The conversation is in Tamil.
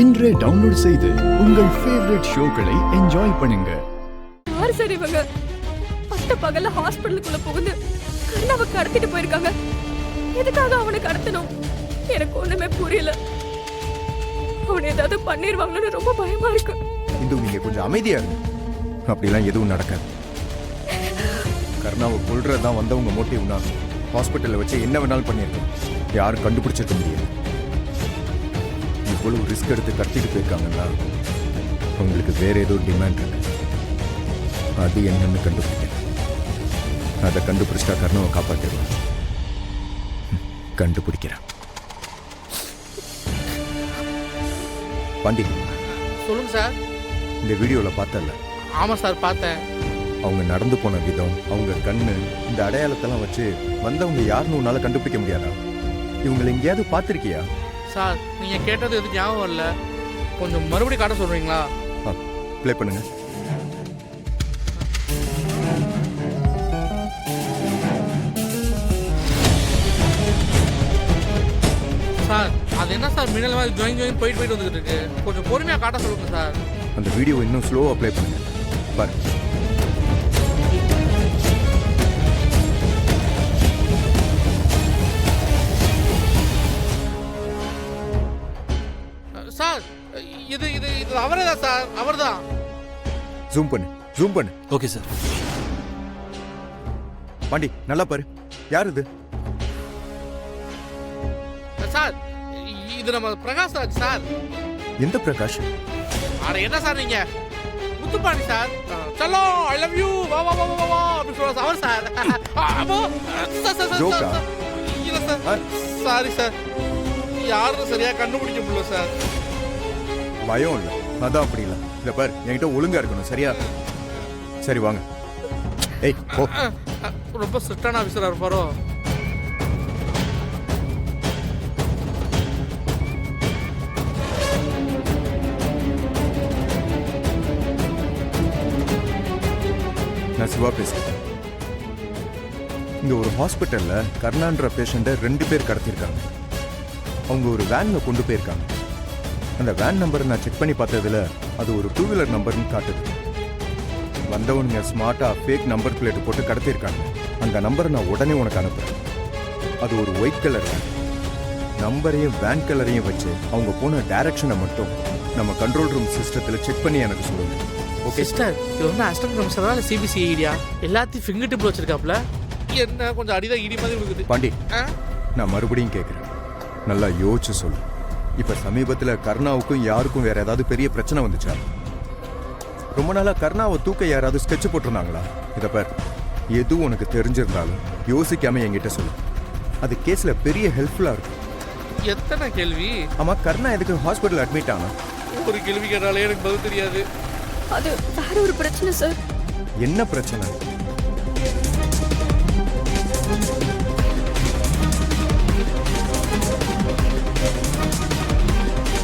இன்றே டவுன்லோட் செய்து உங்கள் ஃபேவரட் ஷோக்களை என்ஜாய் பண்ணுங்க. யாரு சார் இவங்க? பட்ட பகல்ல ஹாஸ்பிடலுக்குள்ள புகுந்து கர்ணாவை கடத்திட்டு போயிருக்காங்க. எதுக்காக அவனை கடத்தணும்? எனக்கு ஒண்ணுமே புரியல. அவனை ஏதாவது பண்ணிருவாங்கன்னு ரொம்ப பயமா இருக்கு. இந்து, நீங்க கொஞ்சம் அமைதியா இருங்க. அப்படிலாம் எதுவும் நடக்காது. கர்ணாவை கொல்றதான் வந்தவங்க மோட்டிவ்னா ஹாஸ்பிட்டல்ல வச்சு என்ன வேணாலும் பண்ணிருக்கோம். யாரும் கண்டுபிடிச்சிருக்க முடியாது. இவ்வளவு ரிஸ்க் எடுத்து கடத்திட்டு போயிருக்காங்கன்னா அவங்களுக்கு வேற ஏதோ டிமாண்ட் இருக்கு. அது என்னன்னு கண்டுபிடிக்க. அதை கண்டுபிடிச்சிட்டா கர்ணாவை காப்பாற்றிடலாம். கண்டுபிடிக்கிறேன். பாண்டி, சொல்லுங்க சார். இந்த வீடியோல பார்த்தல? ஆமா சார், பார்த்தேன். அவங்க நடந்து போன விதம், அவங்க கண்ணு, இந்த அடையாளத்தெல்லாம் வச்சு வந்தவங்க யாருன்னு உன்னால கண்டுபிடிக்க முடியாதா? இவங்களை எங்கேயாவது பார்த்திருக்கியா? சார், நீங்க கேட்டது எதுவும் ஞாபகம் இல்ல. கொஞ்சம் மறுபடியும் காட்ட சொல்றீங்களா? ப்ளே பண்ணுங்க. சார், அது என்ன சார் மின்னல் மாதிரி ஜாயின் போயிட்டு வந்துட்டு இருக்கு. கொஞ்சம் பொறுமையா காட்ட சொல்லுங்க சார். அந்த வீடியோ இன்னும் ஸ்லோவா ப்ளே பண்ணுங்க. பாரு. சார், இது இது இது அவரே தான் சார், அவர்தான். ஜூம் பண்ணு, ஜூம் பண்ணு. Okay sir. பாண்டி, நல்லா பாரு. யார் இது? சார், இது நம்ம பிரகாஷ் ராஜ் சார். எந்த பிரகாஷ்? அட என்ன சார் நீங்க? முத்துப்பாண்டி சார். சலோ, ஐ லவ் யூ, வா வா வா வா வா அப்படி சொல்ற அவர் சார். அப்போ சார் ஜோக்கா? இல்ல சார், சாரி சார், யாரும் சரியா கண்டுபிடிக்க முடியல சார். பயம் இல்லை, அதான் அப்படி இல்லை. இல்ல பாரு, என்கிட்ட ஒழுங்கா இருக்கணும், சரியா? சரி வாங்க. ஏய் போ. ரொம்ப ஸ்ட்ரிக்டான ஆஃபீஸரா இருப்பாரோ? நான் சிவா பேசுறேன். இங்க ஒரு ஹாஸ்பிட்டல்ல கர்ணான்ற பேஷண்ட்டை 2 பேர் கடத்திருக்காங்க. அவங்க ஒரு வேன்ல கொண்டு போயிருக்காங்க. அந்த வேன் நம்பரை நான் செக் பண்ணி பார்த்ததுல அது ஒரு 2 வீலர் நம்பர்னு காட்டுது. வந்தவனுங்க ஸ்மார்ட்டா ஃபேக் நம்பர் பிளேட் போட்டு கடத்திருக்காங்க. அந்த நம்பரை நான் உடனே உனக்கு அனுப்புறேன். அது ஒரு ஒயிட் கலர் வேன். நம்பரையும் வேன் கலரையும் வச்சு அவங்க போன டைரக்ஷனை மட்டும் நம்ம கண்ட்ரோல் ரூம் சிஸ்டத்துல செக் பண்ணி எனக்கு சொல்லுங்க. ஓகே சிஸ்டர், இது வந்து அசிஸ்டன்ட் ப்ரொஃபஸரா இல்ல சிபிசி ஐடியா? எல்லாத்தையும் ஃபிங்கர் டிப்ல வச்சிருக்காப்ல. என்ன கொஞ்சம் அடிதான் இடி மாதிரி இருக்குது. பாண்டி, நான் மறுபடியும் கேட்குறேன், நல்லா யோசிச்சு சொல்லு. இப்ப சமீபத்துல கர்ணாவுக்கும் யாருக்கும் வேற ஏதாவது பெரிய பிரச்சனை வந்துச்சா? ரொம்ப நாளா கர்ணாவை தூக்க யாராவது ஸ்கெட்ச் போட்டிருந்தாங்களா? இத பார், எதுவும் உனக்கு தெரிஞ்சிருந்தாலும் யோசிக்காம என்கிட்ட சொல்லு. அது கேஸ்ல பெரிய ஹெல்ப்ஃபுல்லா இருக்கும். எத்தனை கேள்வி? ஆமா, கர்ணா எதுக்கு ஹாஸ்பிட்டல் அட்மிட் ஆனா? ஒரு கேள்வி கேட்டாலே எனக்கு பதில் தெரியாது. அது வேற ஒரு பிரச்சனை சார். என்ன பிரச்சனை?